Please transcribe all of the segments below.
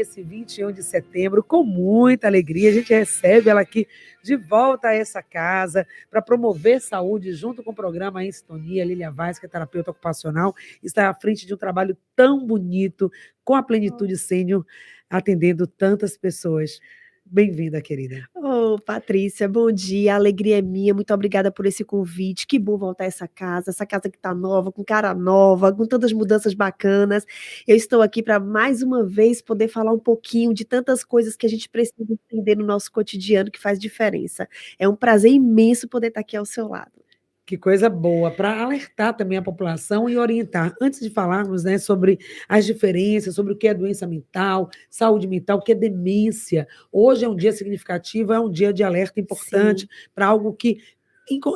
Esse 21 de setembro, com muita alegria, a gente recebe ela aqui de volta a essa casa para promover saúde junto com o programa Em Sintonia. Lília Vaz, que é terapeuta ocupacional, está à frente de um trabalho tão bonito, com a Plenitude Sênior, atendendo tantas pessoas. Bem-vinda, querida. Ô, Patrícia, bom dia, a alegria é minha, muito obrigada por esse convite, que bom voltar a essa casa que tá nova, com cara nova, com tantas mudanças bacanas. Eu estou aqui para mais uma vez poder falar um pouquinho de tantas coisas que a gente precisa entender no nosso cotidiano que faz diferença. É um prazer imenso poder estar aqui ao seu lado. Que coisa boa, para alertar também a população e orientar. Antes de falarmos, né, sobre as diferenças, sobre o que é doença mental, saúde mental, o que é demência. Hoje é um dia significativo, é um dia de alerta importante para algo que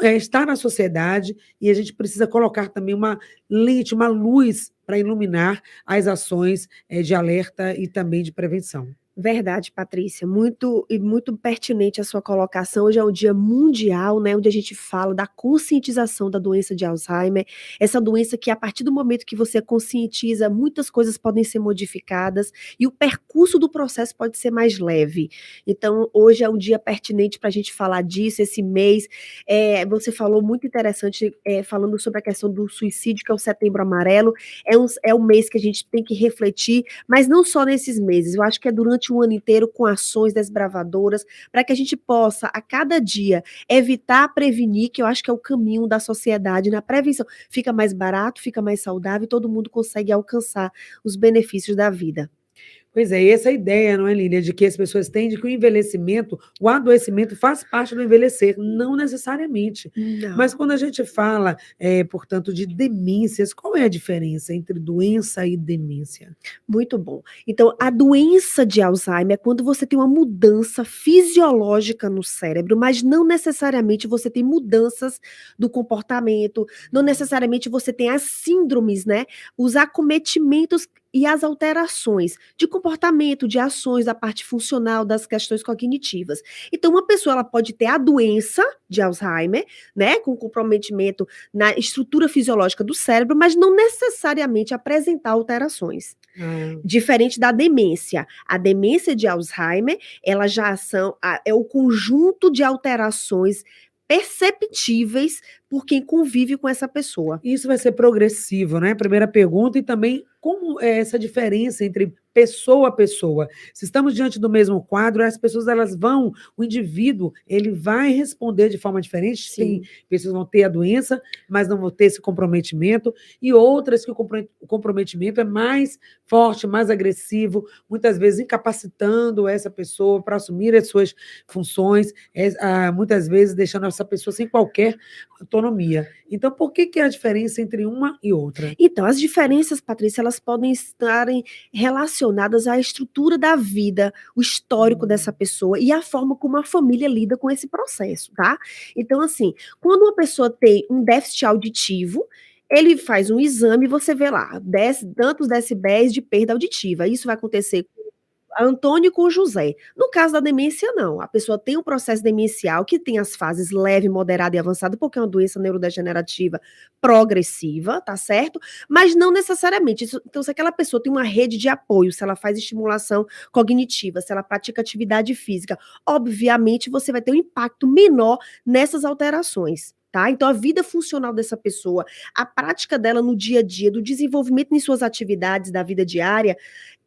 está na sociedade e a gente precisa colocar também uma lente, uma luz para iluminar as ações de alerta e também de prevenção. Verdade, Patrícia, muito pertinente a sua colocação. Hoje é um dia mundial, né, onde a gente fala da conscientização da doença de Alzheimer, essa doença que a partir do momento que você conscientiza, muitas coisas podem ser modificadas e o percurso do processo pode ser mais leve. Então, hoje é um dia pertinente para a gente falar disso, esse mês. Você falou muito interessante, falando sobre a questão do suicídio, que é o Setembro Amarelo. É um mês que a gente tem que refletir, mas não só nesses meses, eu acho que é durante um ano inteiro com ações desbravadoras, para que a gente possa, a cada dia, evitar prevenir, que eu acho que é o caminho da sociedade na prevenção. Fica mais barato, fica mais saudável e todo mundo consegue alcançar os benefícios da vida. Pois é, e essa ideia, não é, Lília, de que as pessoas têm de que o envelhecimento, o adoecimento faz parte do envelhecer, não necessariamente. Não. Mas quando a gente fala, portanto, de demências, qual é a diferença entre doença e demência? Muito bom. Então, a doença de Alzheimer é quando você tem uma mudança fisiológica no cérebro, mas não necessariamente você tem mudanças do comportamento, não necessariamente você tem as síndromes, né? Os acometimentos e as alterações de comportamento, de ações, da parte funcional, das questões cognitivas. Então, uma pessoa ela pode ter a doença de Alzheimer, né, com comprometimento na estrutura fisiológica do cérebro, mas não necessariamente apresentar alterações. Diferente da demência. A demência de Alzheimer, ela já é o conjunto de alterações perceptíveis por quem convive com essa pessoa. Isso vai ser progressivo, né? Primeira pergunta, e também como é essa diferença entre pessoa a pessoa. Se estamos diante do mesmo quadro, as pessoas o indivíduo, ele vai responder de forma diferente. Sim. Tem pessoas que vão ter a doença, mas não vão ter esse comprometimento, e outras que o comprometimento é mais forte, mais agressivo, muitas vezes incapacitando essa pessoa para assumir as suas funções, muitas vezes deixando essa pessoa sem qualquer autonomia. Então, por que é a diferença entre uma e outra? Então, as diferenças, Patrícia, elas podem estarem relacionadas à estrutura da vida, o histórico dessa pessoa e a forma como a família lida com esse processo, tá? Então, assim, quando uma pessoa tem um déficit auditivo, ele faz um exame e você vê lá, tantos decibéis de perda auditiva. Isso vai acontecer com Antônio com José. No caso da demência, não. A pessoa tem um processo demencial que tem as fases leve, moderada e avançada, porque é uma doença neurodegenerativa progressiva, tá certo? Mas não necessariamente. Então, se aquela pessoa tem uma rede de apoio, se ela faz estimulação cognitiva, se ela pratica atividade física, obviamente você vai ter um impacto menor nessas alterações. Tá? Então, a vida funcional dessa pessoa, a prática dela no dia a dia, do desenvolvimento em suas atividades da vida diária,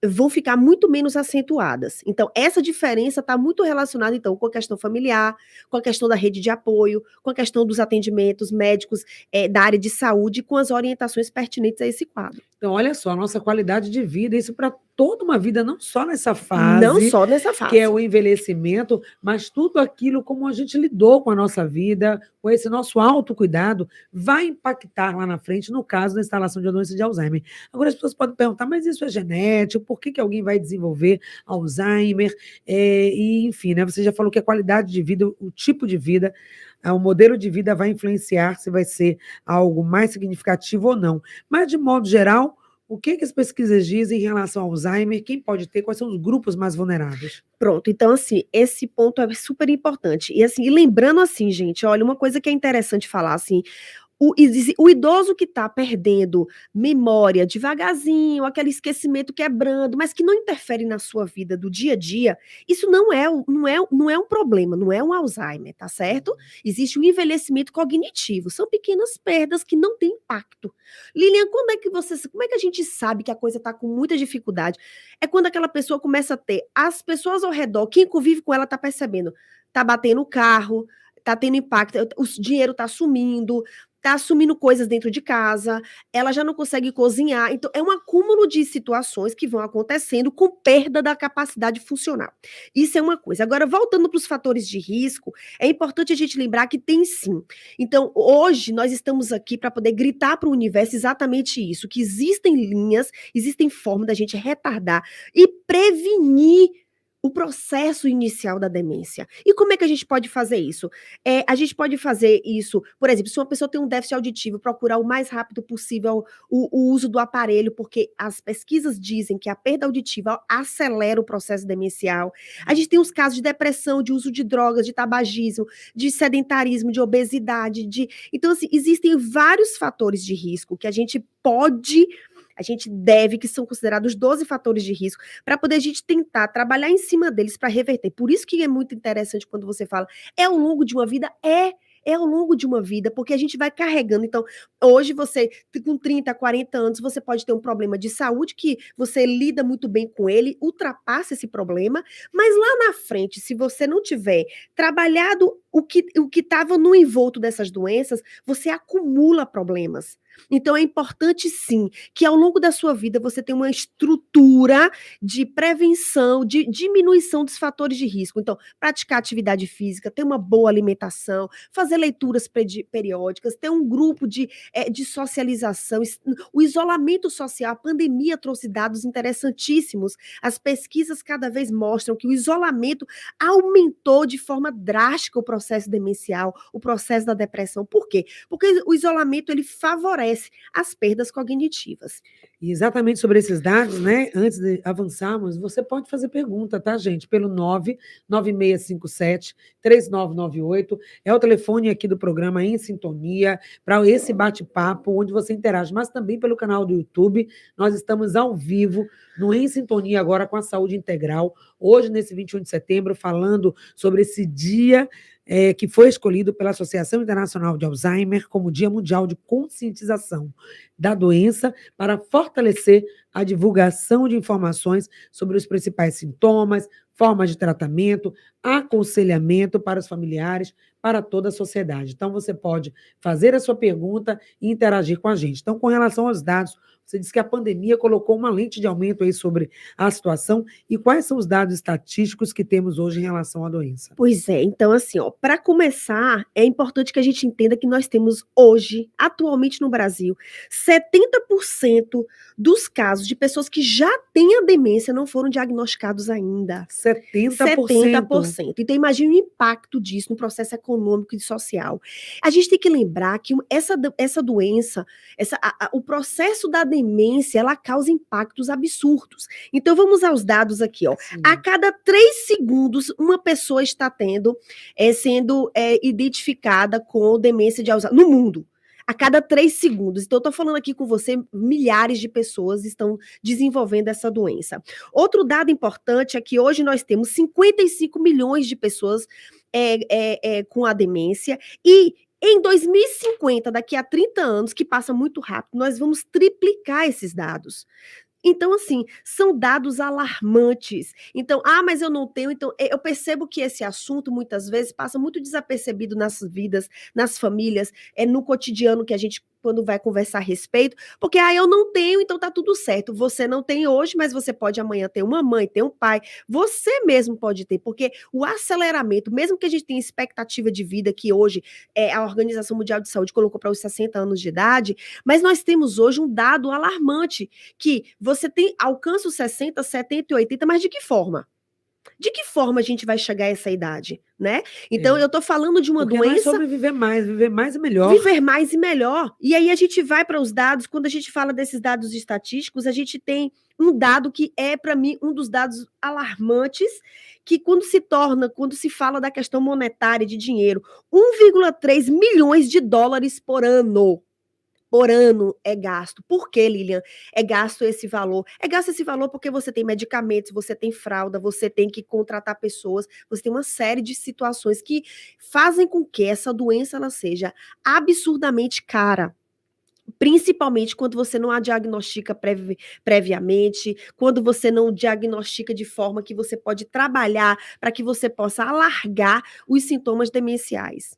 vão ficar muito menos acentuadas. Então, essa diferença está muito relacionada, então, com a questão familiar, com a questão da rede de apoio, com a questão dos atendimentos médicos da área de saúde, com as orientações pertinentes a esse quadro. Então, olha só, a nossa qualidade de vida, isso para toda uma vida, não só nessa fase, não só nessa fase, que é o envelhecimento, mas tudo aquilo como a gente lidou com a nossa vida, com esse nosso autocuidado, vai impactar lá na frente, no caso da instalação de uma doença de Alzheimer. Agora, as pessoas podem perguntar, mas isso é genético? Por que alguém vai desenvolver Alzheimer? E, enfim, né, você já falou que a qualidade de vida, o tipo de vida, o modelo de vida vai influenciar se vai ser algo mais significativo ou não. Mas, de modo geral, o que as pesquisas dizem em relação ao Alzheimer? Quem pode ter? Quais são os grupos mais vulneráveis? Pronto, então assim, esse ponto é super importante. E assim, lembrando assim, gente, olha, uma coisa que é interessante falar assim, O idoso que está perdendo memória devagarzinho, aquele esquecimento quebrando, mas que não interfere na sua vida do dia a dia, isso não é um problema, não é um Alzheimer, tá certo? Existe um envelhecimento cognitivo, são pequenas perdas que não têm impacto. Lilian, como é que a gente sabe que a coisa está com muita dificuldade? É quando aquela pessoa começa a ter, as pessoas ao redor, quem convive com ela está percebendo, tá batendo o carro, tá tendo impacto, o dinheiro tá assumindo coisas dentro de casa, ela já não consegue cozinhar. Então, é um acúmulo de situações que vão acontecendo com perda da capacidade funcional. Isso é uma coisa. Agora, voltando para os fatores de risco, é importante a gente lembrar que tem sim. Então, hoje, nós estamos aqui para poder gritar para o universo exatamente isso: que existem linhas, existem formas da gente retardar e prevenir o processo inicial da demência. E como é que a gente pode fazer isso? A gente pode fazer isso, por exemplo, se uma pessoa tem um déficit auditivo, procurar o mais rápido possível o uso do aparelho, porque as pesquisas dizem que a perda auditiva acelera o processo demencial. A gente tem os casos de depressão, de uso de drogas, de tabagismo, de sedentarismo, de obesidade, Então, assim, existem vários fatores de risco que a gente deve, que são considerados 12 fatores de risco, para poder a gente tentar trabalhar em cima deles para reverter. Por isso que é muito interessante quando você fala, é ao longo de uma vida? É ao longo de uma vida, porque a gente vai carregando. Então, hoje você, com 30, 40 anos, você pode ter um problema de saúde que você lida muito bem com ele, ultrapassa esse problema, mas lá na frente, se você não tiver trabalhado o que estava no envolto dessas doenças, você acumula problemas. Então, é importante, sim, que ao longo da sua vida você tenha uma estrutura de prevenção, de diminuição dos fatores de risco. Então, praticar atividade física, ter uma boa alimentação, fazer leituras periódicas, ter um grupo de socialização. O isolamento social, a pandemia trouxe dados interessantíssimos. As pesquisas cada vez mostram que o isolamento aumentou de forma drástica o processo demencial, o processo da depressão. Por quê? Porque o isolamento ele favorece as perdas cognitivas. E exatamente sobre esses dados, né? Antes de avançarmos, você pode fazer pergunta, tá, gente? Pelo 99657-3998. É o telefone aqui do programa Em Sintonia, para esse bate-papo, onde você interage, mas também pelo canal do YouTube. Nós estamos ao vivo no Em Sintonia agora com a Saúde Integral, hoje, nesse 21 de setembro, falando sobre esse dia que foi escolhido pela Associação Internacional de Alzheimer como Dia Mundial de Conscientização da Doença, para fortalecer a divulgação de informações sobre os principais sintomas, formas de tratamento, aconselhamento para os familiares, para toda a sociedade. Então, você pode fazer a sua pergunta e interagir com a gente. Então, com relação aos dados, você disse que a pandemia colocou uma lente de aumento aí sobre a situação, e quais são os dados estatísticos que temos hoje em relação à doença? Pois é, então assim, ó, para começar, é importante que a gente entenda que nós temos hoje, atualmente no Brasil, 70% dos casos de pessoas que já têm a demência não foram diagnosticados ainda. 70%. 70%. Então, imagine o impacto disso no processo econômico e social. A gente tem que lembrar que essa doença, o processo da demência, ela causa impactos absurdos. Então, vamos aos dados aqui, ó. Sim. A cada 3 segundos, uma pessoa está sendo identificada com demência de Alzheimer no mundo. A cada 3 segundos. Então, eu estou falando aqui com você, milhares de pessoas estão desenvolvendo essa doença. Outro dado importante é que hoje nós temos 55 milhões de pessoas com a demência, e em 2050, daqui a 30 anos, que passa muito rápido, nós vamos triplicar esses dados. Então, assim, são dados alarmantes. Então, mas eu não tenho. Então, eu percebo que esse assunto, muitas vezes, passa muito desapercebido nas vidas, nas famílias, no cotidiano que a gente, quando vai conversar a respeito, porque, eu não tenho, então tá tudo certo. Você não tem hoje, mas você pode amanhã ter uma mãe, ter um pai. Você mesmo pode ter, porque o aceleramento, mesmo que a gente tenha expectativa de vida, que hoje a Organização Mundial de Saúde colocou para os 60 anos de idade, mas nós temos hoje um dado alarmante, que você alcança os 60, 70 e 80, mas de que forma? De que forma a gente vai chegar a essa idade, né? Então, eu tô falando de uma Porque doença... não é sobre viver mais e melhor. Viver mais e melhor. E aí a gente vai para os dados, quando a gente fala desses dados estatísticos, a gente tem um dado que é, para mim, um dos dados alarmantes, que quando se fala da questão monetária de dinheiro, 1,3 milhões de dólares por ano é gasto. Por que, Lilian? É gasto esse valor. É gasto esse valor porque você tem medicamentos, você tem fralda, você tem que contratar pessoas, você tem uma série de situações que fazem com que essa doença ela seja absurdamente cara. Principalmente quando você não a diagnostica previamente, quando você não diagnostica de forma que você pode trabalhar para que você possa alargar os sintomas demenciais.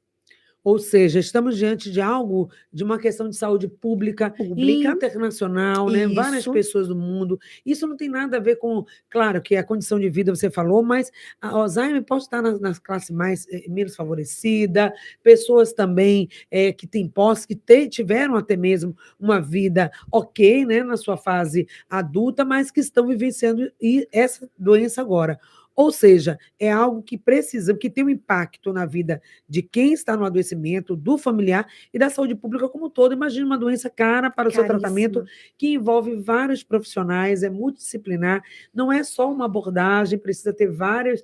Ou seja, estamos diante de algo, de uma questão de saúde pública, Pública, internacional, né? Várias isso. pessoas do mundo. Isso não tem nada a ver com, claro, que a condição de vida você falou, mas a Alzheimer pode estar nas classes mais menos favorecidas, pessoas também que têm posse, que tiveram até mesmo uma vida ok, né, na sua fase adulta, mas que estão vivenciando essa doença agora. Ou seja, é algo que precisa, que tem um impacto na vida de quem está no adoecimento, do familiar e da saúde pública como um todo. Imagine uma doença cara para o seu tratamento, Caríssima. que envolve vários profissionais, é multidisciplinar, não é só uma abordagem, precisa ter várias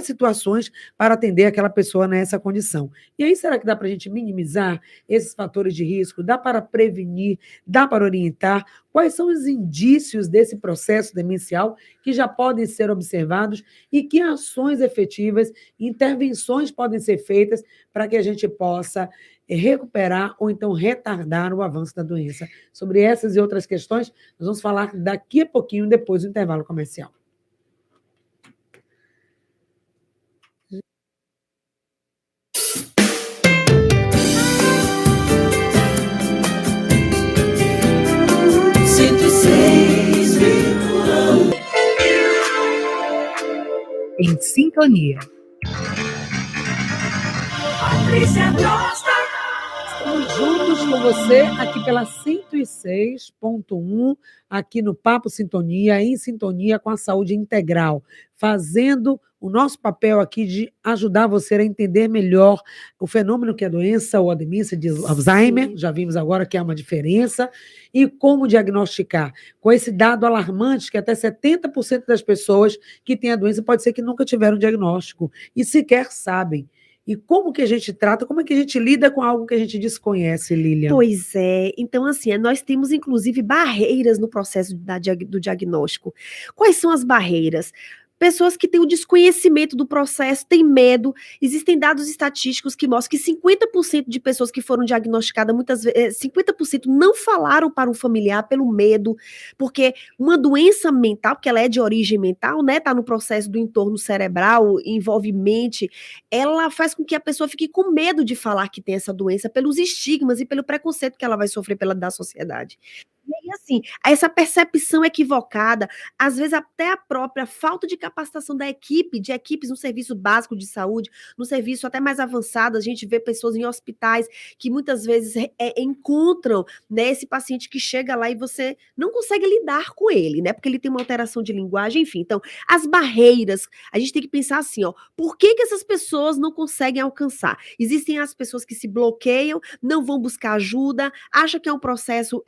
situações para atender aquela pessoa nessa condição. E aí, será que dá para a gente minimizar esses fatores de risco? Dá para prevenir? Dá para orientar? Quais são os indícios desse processo demencial que já podem ser observados e que ações efetivas, intervenções podem ser feitas para que a gente possa recuperar ou então retardar o avanço da doença? Sobre essas e outras questões, nós vamos falar daqui a pouquinho, depois do intervalo comercial. Em sintonia. Estamos juntos com você aqui pela 106.1, aqui no Papo Sintonia, em sintonia com a saúde integral, fazendo o nosso papel aqui de ajudar você a entender melhor o fenômeno que é a doença ou a demência de Alzheimer, já vimos agora que há uma diferença, e como diagnosticar. Com esse dado alarmante que até 70% das pessoas que têm a doença pode ser que nunca tiveram diagnóstico e sequer sabem. E como que a gente trata, como é que a gente lida com algo que a gente desconhece, Lilian? Pois é. Então, assim, nós temos inclusive barreiras no processo do diagnóstico. Quais são as barreiras? Pessoas que têm o desconhecimento do processo, têm medo. Existem dados estatísticos que mostram que 50% de pessoas que foram diagnosticadas, muitas vezes, 50% não falaram para um familiar pelo medo, porque uma doença mental, porque ela é de origem mental, né, tá no processo do entorno cerebral, envolve mente, ela faz com que a pessoa fique com medo de falar que tem essa doença pelos estigmas e pelo preconceito que ela vai sofrer da sociedade. E aí, assim, essa percepção equivocada, às vezes até a própria falta de capacitação de equipes no serviço básico de saúde, no serviço até mais avançado, a gente vê pessoas em hospitais que muitas vezes encontram, né, esse paciente que chega lá e você não consegue lidar com ele, né, porque ele tem uma alteração de linguagem, enfim. Então, as barreiras, a gente tem que pensar assim, ó, por que essas pessoas não conseguem alcançar? Existem as pessoas que se bloqueiam, não vão buscar ajuda, acham que é um processo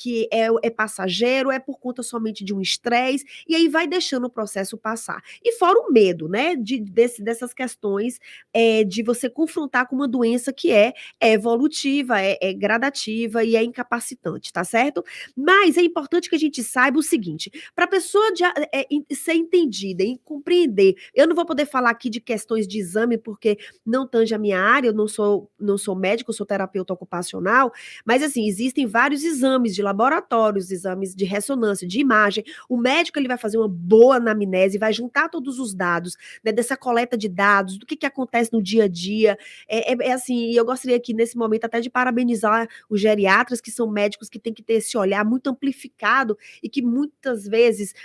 que é passageiro, é por conta somente de um estresse, e aí vai deixando o processo passar. E fora o medo, né, dessas questões de você confrontar com uma doença que é evolutiva, é gradativa e é incapacitante, tá certo? Mas é importante que a gente saiba o seguinte, para a pessoa ser entendida e compreender, eu não vou poder falar aqui de questões de exame, porque não tange a minha área, eu não sou médico, eu sou terapeuta ocupacional, mas assim, existem vários exames de laboratórios, exames de ressonância, de imagem. O médico ele vai fazer uma boa anamnese, vai juntar todos os dados, né, dessa coleta de dados, do que acontece no dia a dia. Assim, eu gostaria aqui nesse momento até de parabenizar os geriatras, que são médicos que têm que ter esse olhar muito amplificado e que muitas vezes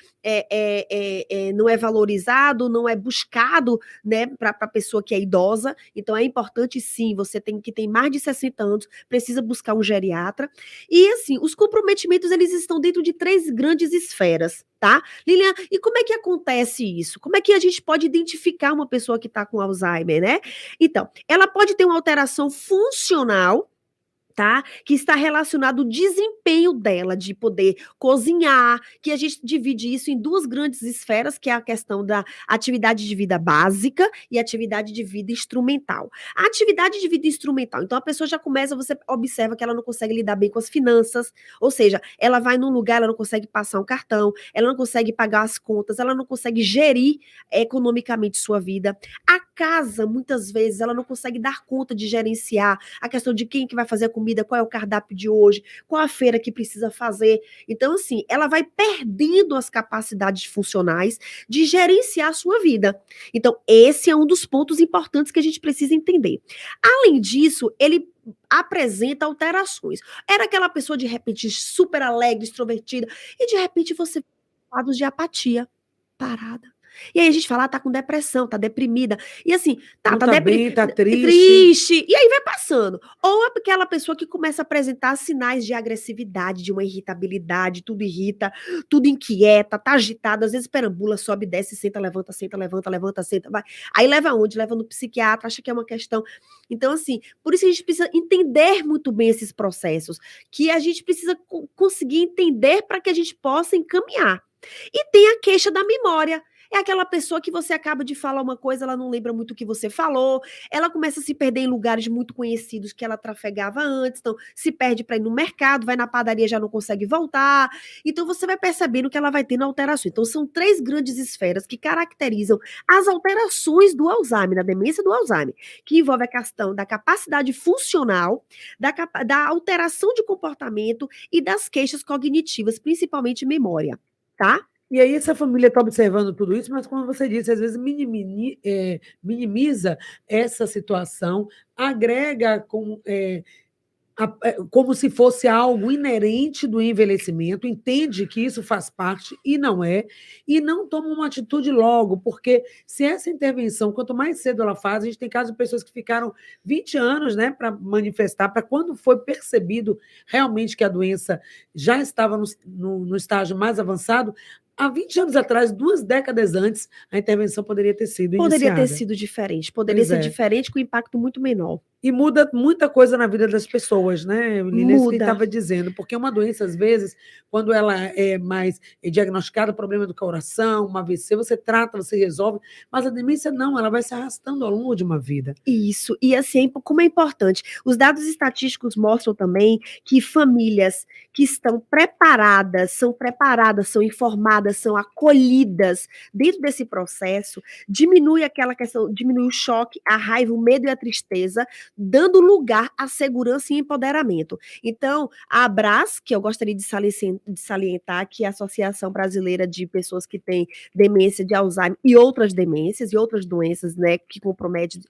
não é valorizado, não é buscado, né, para a pessoa que é idosa. Então é importante sim, você tem mais de 60 anos, precisa buscar um geriatra. E assim, os comprometimentos eles estão dentro de 3 grandes esferas, tá? Lilian, e como é que acontece isso? Como é que a gente pode identificar uma pessoa que está com Alzheimer, né? Então, ela pode ter uma alteração funcional, tá? Que está relacionado ao desempenho dela, de poder cozinhar, que a gente divide isso em duas grandes esferas, que é a questão da atividade de vida básica e atividade de vida instrumental. A atividade de vida instrumental, então a pessoa já começa, você observa que ela não consegue lidar bem com as finanças, ou seja, ela vai num lugar, ela não consegue passar um cartão, ela não consegue pagar as contas, ela não consegue gerir economicamente sua vida. A casa, muitas vezes, ela não consegue dar conta de gerenciar a questão de quem que vai fazer a comida, qual é o cardápio de hoje, qual a feira que precisa fazer. Então, assim, ela vai perdendo as capacidades funcionais de gerenciar a sua vida. Então, esse é um dos pontos importantes que a gente precisa entender. Além disso, ele apresenta alterações. Era aquela pessoa, de repente, super alegre, extrovertida, e de repente você vê quadros de apatia, parada. E aí a gente fala, tá com depressão, tá deprimida. E assim, Não tá bem, tá triste. triste. E aí vai passando. Ou aquela pessoa que começa a apresentar sinais de agressividade, de uma irritabilidade, tudo irrita, tudo inquieta, tá agitada, às vezes perambula, sobe, desce, senta, levanta, senta, vai. Aí leva aonde? Leva no psiquiatra, acha que é uma questão. Então, assim, por isso a gente precisa entender muito bem esses processos, que a gente precisa conseguir entender para que a gente possa encaminhar. E tem a queixa da memória. É aquela pessoa que você acaba de falar uma coisa, ela não lembra muito o que você falou, ela começa a se perder em lugares muito conhecidos que ela trafegava antes, então se perde para ir no mercado, vai na padaria, já não consegue voltar. Então você vai percebendo que ela vai tendo alterações. Então são três grandes esferas que caracterizam as alterações do Alzheimer, da demência do Alzheimer, que envolve a questão da capacidade funcional, da alteração de comportamento e das queixas cognitivas, principalmente memória, tá? E aí essa família está observando tudo isso, mas como você disse, às vezes minimiza essa situação, agrega como se fosse algo inerente do envelhecimento, entende que isso faz parte e não toma uma atitude logo, porque se essa intervenção, quanto mais cedo ela faz, a gente tem casos de pessoas que ficaram 20 anos, né, para manifestar, para quando foi percebido realmente que a doença já estava no estágio mais avançado. Há 20 anos atrás, 2 décadas antes, a intervenção poderia ter sido Poderia ter iniciada. sido diferente, poderia Pois ser é. diferente com impacto muito menor. E muda muita coisa na vida das pessoas, né, Lilian? Isso que Muda. estava dizendo, porque uma doença, às vezes, quando ela é mais diagnosticada, problema do coração, uma AVC, você trata, você resolve, mas a demência não, ela vai se arrastando ao longo de uma vida. Isso, e assim, como é importante. Os dados estatísticos mostram também que famílias que estão preparadas, são informadas, são acolhidas dentro desse processo, diminui aquela questão, diminui o choque, a raiva, o medo e a tristeza, dando lugar à segurança e empoderamento. Então, a ABRAS, que eu gostaria de salientar, que é a Associação Brasileira de Pessoas que têm demência de Alzheimer e outras demências e outras doenças, né, que comprometem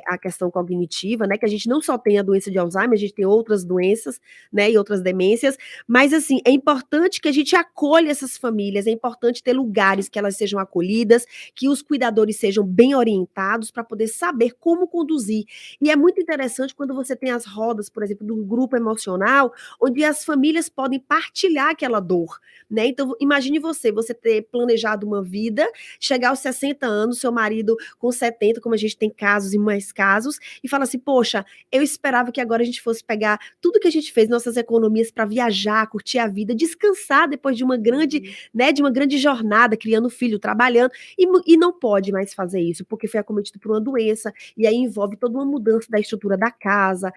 a questão cognitiva, né, que a gente não só tem a doença de Alzheimer, a gente tem outras doenças, né, e outras demências, mas assim, é importante que a gente acolha essas famílias, é importante ter lugares que elas sejam acolhidas, que os cuidadores sejam bem orientados para poder saber como conduzir. E é muito interessante quando você tem as rodas, por exemplo, do grupo emocional, onde as famílias podem partilhar aquela dor, né? Então, imagine você ter planejado uma vida, chegar aos 60 anos, seu marido com 70, como a gente tem casos e mais casos, e fala assim, poxa, eu esperava que agora a gente fosse pegar tudo que a gente fez, nossas economias para viajar, curtir a vida, descansar depois de uma grande, né, de uma grande jornada, criando filho, trabalhando, e não pode mais fazer isso, porque foi acometido por uma doença, e aí envolve toda uma mudança da estrutura da casa,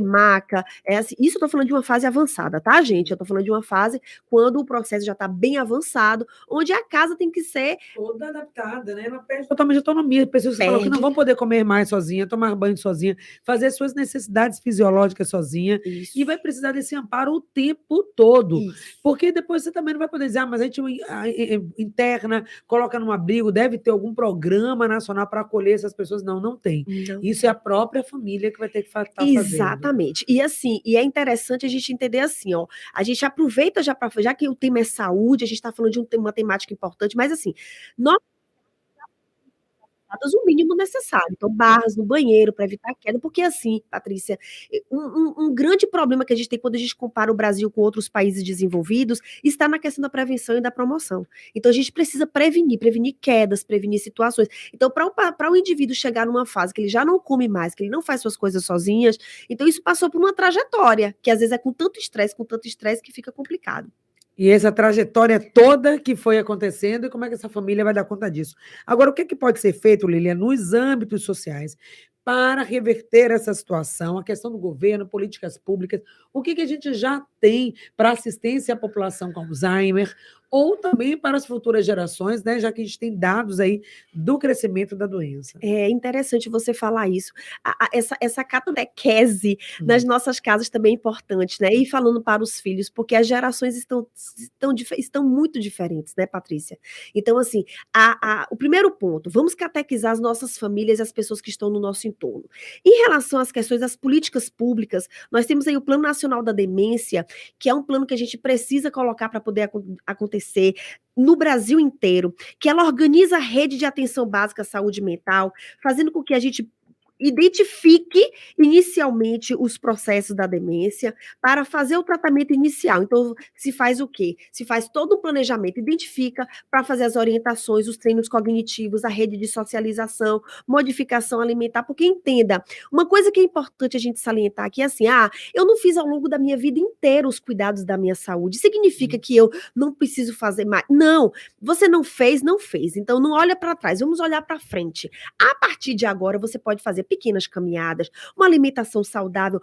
maca, assim, isso eu tô falando de uma fase avançada, tá, gente? Eu tô falando de uma fase quando o processo já está bem avançado, onde a casa tem que ser toda adaptada, né? Ela perde totalmente autonomia. Pessoas que falam que não vão poder comer mais sozinha, tomar banho sozinha, fazer suas necessidades fisiológicas sozinha, isso. E vai precisar desse amparo o tempo todo. Isso. Porque depois você também não vai poder dizer, mas a gente interna, coloca num abrigo, deve ter algum programa nacional para acolher essas pessoas. Não, não tem. Não Isso tem. é a própria família que vai ter que estar fazendo. Exatamente. E assim, e é interessante a gente entender assim, ó, a gente aproveita já que o tema é saúde, a gente está falando de uma temática importante, mas assim, nós o mínimo necessário. Então, barras no banheiro para evitar queda, porque assim, Patrícia, um grande problema que a gente tem quando a gente compara o Brasil com outros países desenvolvidos está na questão da prevenção e da promoção. Então, a gente precisa prevenir quedas, prevenir situações. Então, para o indivíduo chegar numa fase que ele já não come mais, que ele não faz suas coisas sozinhas, então isso passou por uma trajetória, que às vezes é com tanto estresse que fica complicado. E essa trajetória toda que foi acontecendo, e como é que essa família vai dar conta disso? Agora, o que, é que pode ser feito, Lilian, nos âmbitos sociais para reverter essa situação, a questão do governo, políticas públicas, o que, que a gente já tem para assistência à população com Alzheimer, ou também para as futuras gerações, né, já que a gente tem dados aí do crescimento da doença. É interessante você falar isso. Essa catequese nas nossas casas também é importante, né? E falando para os filhos, porque as gerações estão muito diferentes, né, Patrícia? Então, assim, o primeiro ponto, vamos catequizar as nossas famílias e as pessoas que estão no nosso entorno. Em relação às questões das políticas públicas, nós temos aí o Plano Nacional da Demência, que é um plano que a gente precisa colocar para poder acontecer no Brasil inteiro, que ela organiza a rede de atenção básica à saúde mental, fazendo com que a gente identifique inicialmente os processos da demência para fazer o tratamento inicial. Então, se faz o quê? Se faz todo um planejamento, identifica para fazer as orientações, os treinos cognitivos, a rede de socialização, modificação alimentar, porque entenda, uma coisa que é importante a gente salientar aqui é assim, eu não fiz ao longo da minha vida inteira os cuidados da minha saúde, significa que eu não preciso fazer mais. Não, você não fez, não fez. Então, não olha para trás, vamos olhar para frente. A partir de agora, você pode fazer pequenas caminhadas, uma alimentação saudável,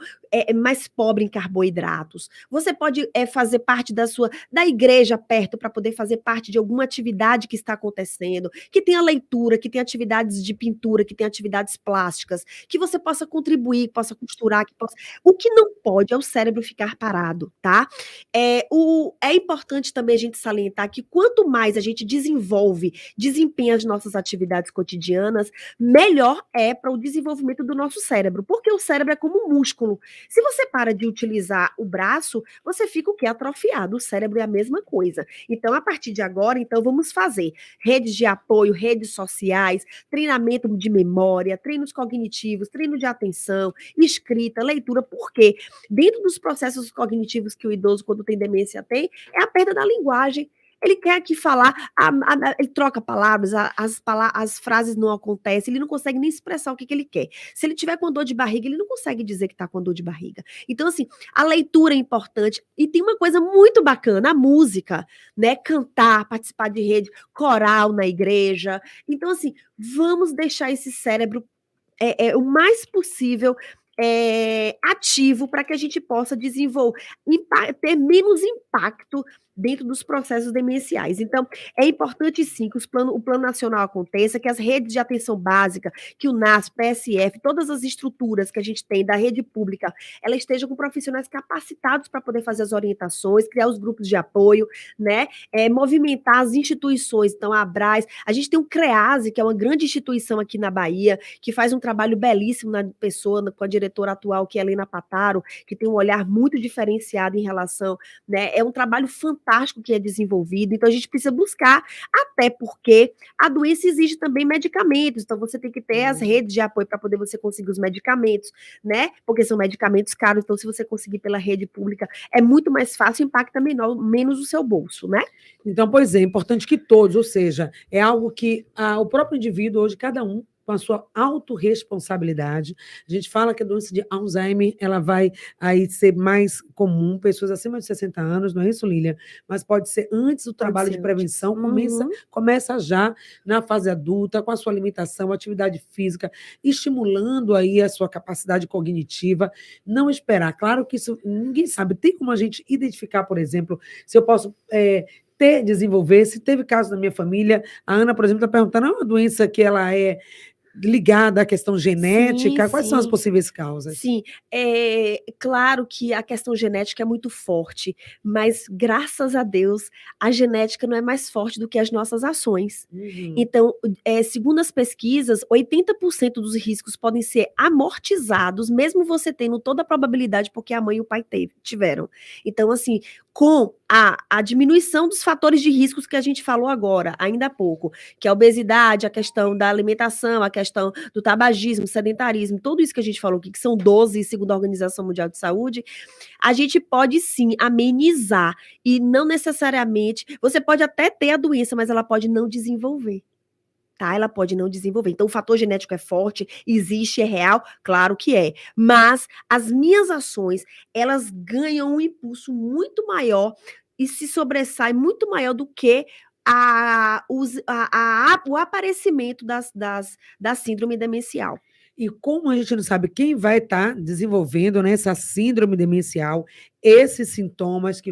mais pobre em carboidratos. Você pode fazer parte da igreja perto para poder fazer parte de alguma atividade que está acontecendo, que tenha leitura, que tenha atividades de pintura, que tenha atividades plásticas, que você possa contribuir, que possa costurar, O que não pode é o cérebro ficar parado, tá? É importante também a gente salientar que quanto mais a gente desempenha as nossas atividades cotidianas, melhor é para o desenvolvimento do nosso cérebro, porque o cérebro é como um músculo. Se você para de utilizar o braço, você fica o quê? Atrofiado. O cérebro é a mesma coisa. Então, a partir de agora, vamos fazer redes de apoio, redes sociais, treinamento de memória, treinos cognitivos, treino de atenção, escrita, leitura, porque dentro dos processos cognitivos que o idoso, quando tem demência, tem, é a perda da linguagem. Ele quer aqui falar, ele troca palavras, as frases não acontecem, ele não consegue nem expressar o que ele quer. Se ele tiver com dor de barriga, ele não consegue dizer que está com dor de barriga. Então, assim, a leitura é importante. E tem uma coisa muito bacana, a música, né? Cantar, participar de rede, coral na igreja. Então, assim, vamos deixar esse cérebro o mais possível ativo para que a gente possa ter menos impacto dentro dos processos demenciais. Então, é importante sim que o plano nacional aconteça, que as redes de atenção básica, que o NAS, PSF, todas as estruturas que a gente tem da rede pública, ela esteja com profissionais capacitados para poder fazer as orientações, criar os grupos de apoio, né? Movimentar as instituições, então a Abras, a gente tem o CREASE, que é uma grande instituição aqui na Bahia, que faz um trabalho belíssimo na pessoa, com a diretora atual, que é a Helena Pataro, que tem um olhar muito diferenciado em relação, né? É um trabalho fantástico que é desenvolvido, então a gente precisa buscar, até porque a doença exige também medicamentos, então você tem que ter as redes de apoio para poder você conseguir os medicamentos, né? Porque são medicamentos caros, então se você conseguir pela rede pública, é muito mais fácil, impacta menos o seu bolso, né? Então, pois é importante que todos, ou seja, é algo que o próprio indivíduo, hoje, cada um, com a sua autorresponsabilidade. A gente fala que a doença de Alzheimer ela vai aí ser mais comum, pessoas acima de 60 anos, não é isso, Lilian? Mas pode ser antes do trabalho de prevenção, começa já na fase adulta, com a sua alimentação, atividade física, estimulando aí a sua capacidade cognitiva, não esperar. Claro que isso ninguém sabe. Tem como a gente identificar, por exemplo, se eu posso desenvolver, se teve caso na minha família, a Ana, por exemplo, está perguntando, é uma doença que ela é ligada à questão genética? Quais são as possíveis causas? Sim, é claro que a questão genética é muito forte, mas graças a Deus, a genética não é mais forte do que as nossas ações. Então, segundo as pesquisas, 80% dos riscos podem ser amortizados, mesmo você tendo toda a probabilidade, porque a mãe e o pai tiveram. Então, assim, com a diminuição dos fatores de riscos que a gente falou agora, ainda há pouco, que é a obesidade, a questão da alimentação, a questão do tabagismo, sedentarismo, tudo isso que a gente falou aqui, que são 12, segundo a Organização Mundial de Saúde, a gente pode sim amenizar, e não necessariamente, você pode até ter a doença, mas ela pode não desenvolver. Tá? Ela pode não desenvolver. Então, o fator genético é forte, existe, é real? Claro que é. Mas as minhas ações, elas ganham um impulso muito maior e se sobressai muito maior do que o aparecimento da síndrome demencial. E como a gente não sabe quem vai estar desenvolvendo, né, essa síndrome demencial, esses sintomas que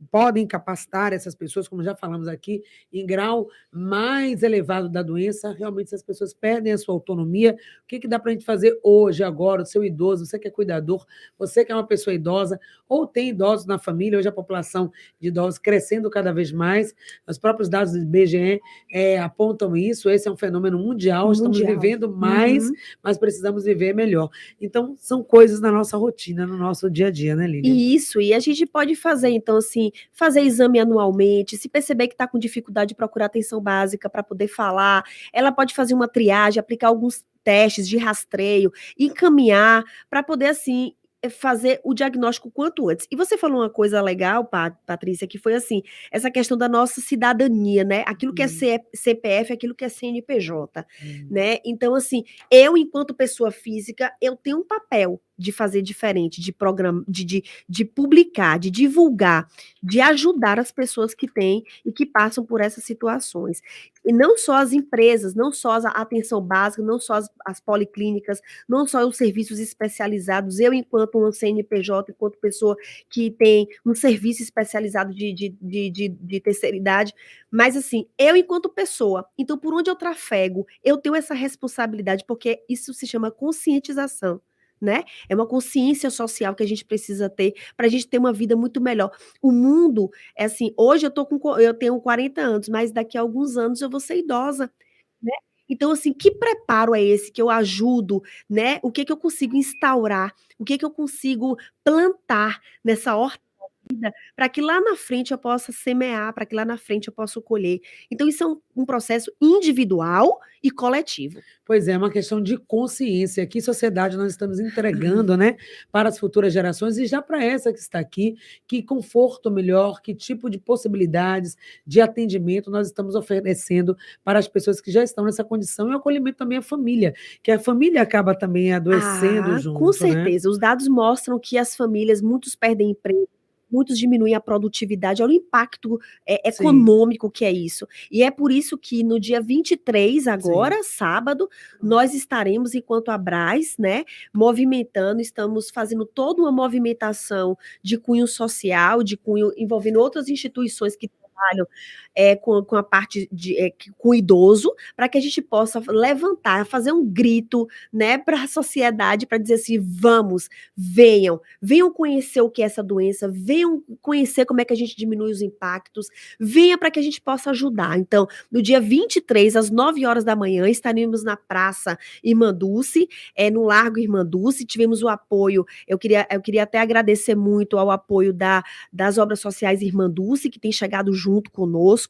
podem incapacitar essas pessoas, como já falamos aqui, em grau mais elevado da doença, realmente essas pessoas perdem a sua autonomia. O que dá para a gente fazer hoje, agora, o seu idoso, você que é cuidador, você que é uma pessoa idosa, ou tem idosos na família, hoje a população de idosos crescendo cada vez mais, os próprios dados do IBGE apontam isso, esse é um fenômeno mundial, estamos vivendo mais, mas precisamos viver melhor. Então, são coisas na nossa rotina, no nosso dia a dia, né, Lilian? Isso, e a gente pode fazer, então, assim, fazer exame anualmente, se perceber que está com dificuldade, procurar atenção básica para poder falar, ela pode fazer uma triagem, aplicar alguns testes de rastreio, encaminhar para poder, assim, fazer o diagnóstico quanto antes. E você falou uma coisa legal, Patrícia, que foi assim, essa questão da nossa cidadania, né? Aquilo que é CPF, aquilo que é CNPJ, né? Então, assim, eu, enquanto pessoa física, eu tenho um papel de fazer diferente, de programa, de publicar, de divulgar, de ajudar as pessoas que têm e que passam por essas situações. E não só as empresas, não só a atenção básica, não só as policlínicas, não só os serviços especializados, eu, enquanto um CNPJ, enquanto pessoa que tem um serviço especializado de terceira idade, mas assim, eu, enquanto pessoa, então por onde eu trafego, eu tenho essa responsabilidade, porque isso se chama conscientização. Né? É uma consciência social que a gente precisa ter para a gente ter uma vida muito melhor. O mundo, é assim, hoje eu tenho 40 anos, mas daqui a alguns anos eu vou ser idosa, né? Então, assim, que preparo é esse que eu ajudo, né? O que eu consigo instaurar? O que eu consigo plantar nessa horta da vida para que lá na frente eu possa semear, para que lá na frente eu possa colher? Então, isso é um processo individual e coletivo. Pois é, uma questão de consciência. Que sociedade nós estamos entregando, né, para as futuras gerações e já para essa que está aqui, que conforto melhor, que tipo de possibilidades de atendimento nós estamos oferecendo para as pessoas que já estão nessa condição e o acolhimento também à família, que a família acaba também adoecendo junto, com né? certeza. Os dados mostram que as famílias, muitos perdem emprego, muitos diminuem a produtividade, olha o impacto econômico que é isso. E é por isso que no dia 23, agora, sábado, nós estaremos, enquanto Abras, né, movimentando, estamos fazendo toda uma movimentação de cunho social, de cunho envolvendo outras instituições que trabalham com a parte com o idoso, para que a gente possa levantar, fazer um grito, né, para a sociedade, para dizer assim, vamos, venham conhecer o que é essa doença, venham conhecer como é que a gente diminui os impactos, venha para que a gente possa ajudar. Então, no dia 23, às 9 horas da manhã, estaremos na Praça Irmã Dulce, no Largo Irmã Dulce, tivemos o apoio, eu queria até agradecer muito ao apoio das obras sociais Irmã Dulce, que tem chegado junto conosco,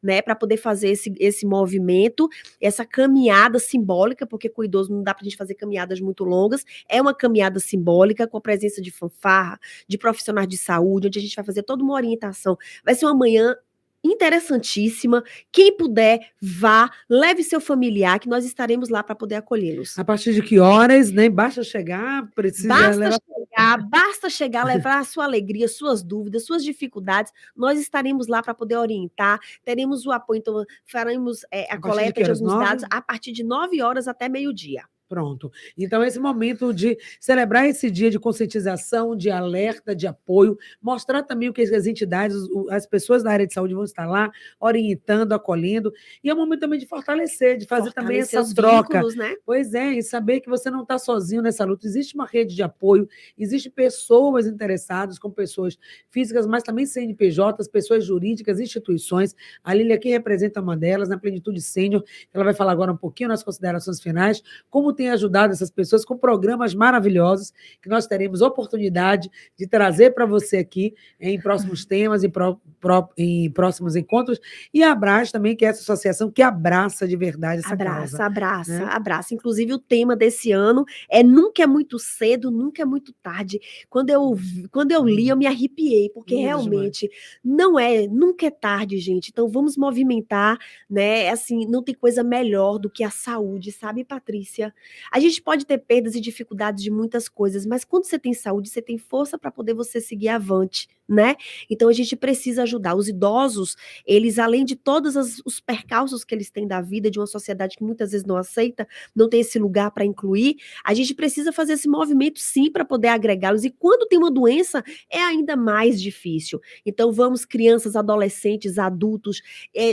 né, para poder fazer esse movimento, essa caminhada simbólica, porque com o idoso não dá para a gente fazer caminhadas muito longas, é uma caminhada simbólica com a presença de fanfarra, de profissionais de saúde, onde a gente vai fazer toda uma orientação. Vai ser uma manhã interessantíssima. Quem puder, vá, leve seu familiar, que nós estaremos lá para poder acolhê-los. A partir de que horas, né? Basta chegar, basta chegar, levar a sua alegria, suas dúvidas, suas dificuldades. Nós estaremos lá para poder orientar, teremos o apoio, então faremos a coleta de alguns dados a partir de 9 horas até meio-dia. Pronto. Então, esse momento de celebrar esse dia de conscientização, de alerta, de apoio, mostrar também o que as entidades, as pessoas da área de saúde vão estar lá, orientando, acolhendo, e é um momento também de fortalecer, de fazer também essa troca. Vínculos, né? Pois é, e saber que você não está sozinho nessa luta, existe uma rede de apoio, existem pessoas interessadas, como pessoas físicas, mas também CNPJs, pessoas jurídicas, instituições. A Lília aqui representa uma delas, na Plenitude Sênior, ela vai falar agora um pouquinho nas considerações finais, como tem tem ajudado essas pessoas com programas maravilhosos que nós teremos oportunidade de trazer para você aqui em próximos temas, em próximos encontros. E a Abrace também, que é essa associação que abraça de verdade essa causa. Abraça. Inclusive, o tema desse ano é Nunca é muito cedo, nunca é muito tarde. Quando eu li, eu me arrepiei, porque realmente nunca é tarde, gente. Então, vamos movimentar, né? Assim, não tem coisa melhor do que a saúde, sabe, Patrícia? A gente pode ter perdas e dificuldades de muitas coisas, mas quando você tem saúde, você tem força para poder você seguir avante, né? Então, a gente precisa ajudar. Os idosos, eles, além de todos os percalços que eles têm da vida, de uma sociedade que muitas vezes não aceita, não tem esse lugar para incluir, a gente precisa fazer esse movimento, sim, para poder agregá-los. E quando tem uma doença, é ainda mais difícil. Então, vamos, crianças, adolescentes, adultos,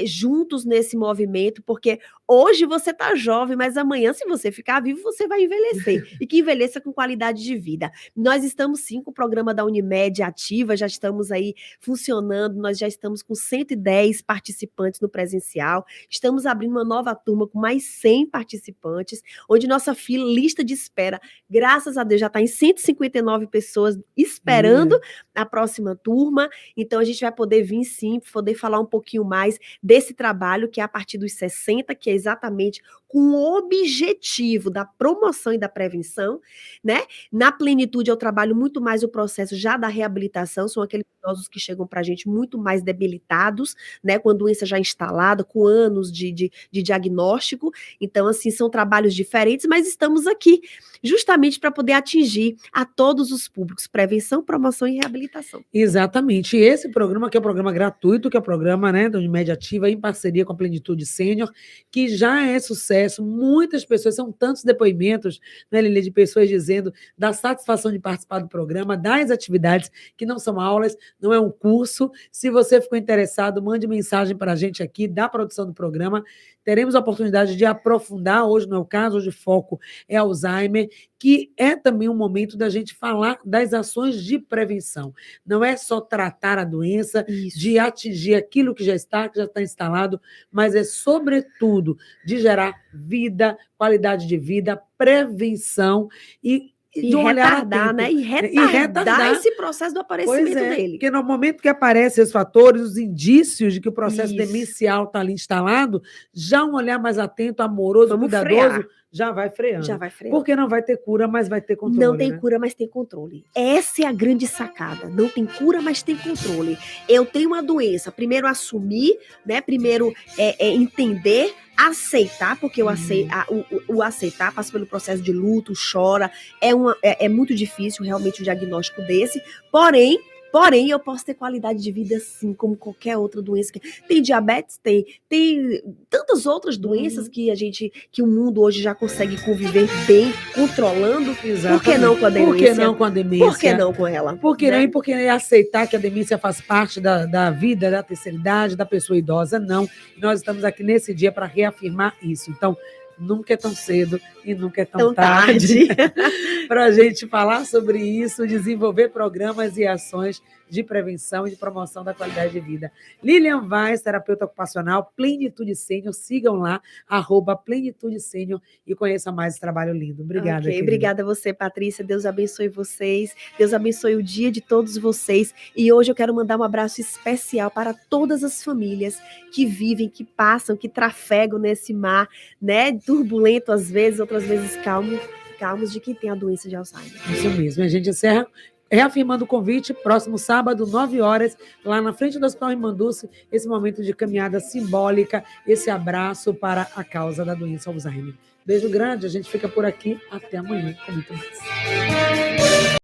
juntos nesse movimento, porque hoje você está jovem, mas amanhã, se você ficar vivo, você vai envelhecer. E que envelheça com qualidade de vida. Nós estamos, sim, com o programa da Unimed ativa, já estamos aí funcionando, nós já estamos com 110 participantes no presencial, estamos abrindo uma nova turma com mais 100 participantes, onde nossa lista de espera, graças a Deus, já está em 159 pessoas esperando a próxima turma. Então, a gente vai poder vir, sim, poder falar um pouquinho mais desse trabalho, que é a partir dos 60, que é exatamente com o objetivo da promoção e da prevenção, né? Na plenitude, eu trabalho muito mais o processo já da reabilitação, são aqueles idosos que chegam para a gente muito mais debilitados, né? Com a doença já instalada, com anos de diagnóstico. Então, assim, são trabalhos diferentes, mas estamos aqui justamente para poder atingir a todos os públicos, prevenção, promoção e reabilitação. Exatamente. E esse programa, que é um programa gratuito, que é o programa, né, da Unimed Ativa, em parceria com a Plenitude Sênior, que já é sucesso. Muitas pessoas, são tantos depoimentos, né, Lili, de pessoas dizendo da satisfação de participar do programa, das atividades, que não são aulas, não é um curso. Se você ficou interessado, mande mensagem para a gente aqui da produção do programa. Teremos a oportunidade de aprofundar, hoje não é o caso, hoje o foco é Alzheimer, que é também um momento da gente falar das ações de prevenção. Não é só tratar a doença, de atingir aquilo que já está instalado, mas é, sobretudo, de gerar vida, qualidade de vida, prevenção e retardar, né? E retardar esse processo do aparecimento dele. Porque no momento que aparecem os fatores, os indícios de que o processo demencial está ali instalado, já um olhar mais atento, amoroso, cuidadoso, já vai freando. Porque não vai ter cura, mas vai ter controle. Não tem cura, mas tem controle. Essa é a grande sacada. Não tem cura, mas tem controle. Eu tenho uma doença. Primeiro assumir, né? Primeiro entender, aceitar, porque o aceitar passa pelo processo de luto, chora. É muito difícil realmente o diagnóstico desse. Porém, eu posso ter qualidade de vida, sim, como qualquer outra doença. Tem diabetes, tem tantas outras doenças que o mundo hoje já consegue conviver bem, controlando. Exatamente. Por que não com a demência? Por que não com a demência? Por que não com ela? Por que não? E por que aceitar que a demência faz parte da vida, da terceira idade, da pessoa idosa? Não. Nós estamos aqui nesse dia para reafirmar isso. Então, nunca é tão cedo e nunca é tão tarde para a gente falar sobre isso, desenvolver programas e ações de prevenção e de promoção da qualidade de vida. Lilian Vaz, terapeuta ocupacional, Plenitude Sênior, sigam lá, @Plenitude Sênior, e conheçam mais esse trabalho lindo. Obrigada, querida. Obrigada a você, Patrícia, Deus abençoe vocês, Deus abençoe o dia de todos vocês, e hoje eu quero mandar um abraço especial para todas as famílias que vivem, que passam, que trafegam nesse mar, né, turbulento às vezes, outras vezes calmos de quem tem a doença de Alzheimer. Isso mesmo, a gente encerra reafirmando o convite, próximo sábado, 9 horas, lá na frente do Hospital Irmanduce, esse momento de caminhada simbólica, esse abraço para a causa da doença Alzheimer. Beijo grande, a gente fica por aqui, até amanhã com muito mais.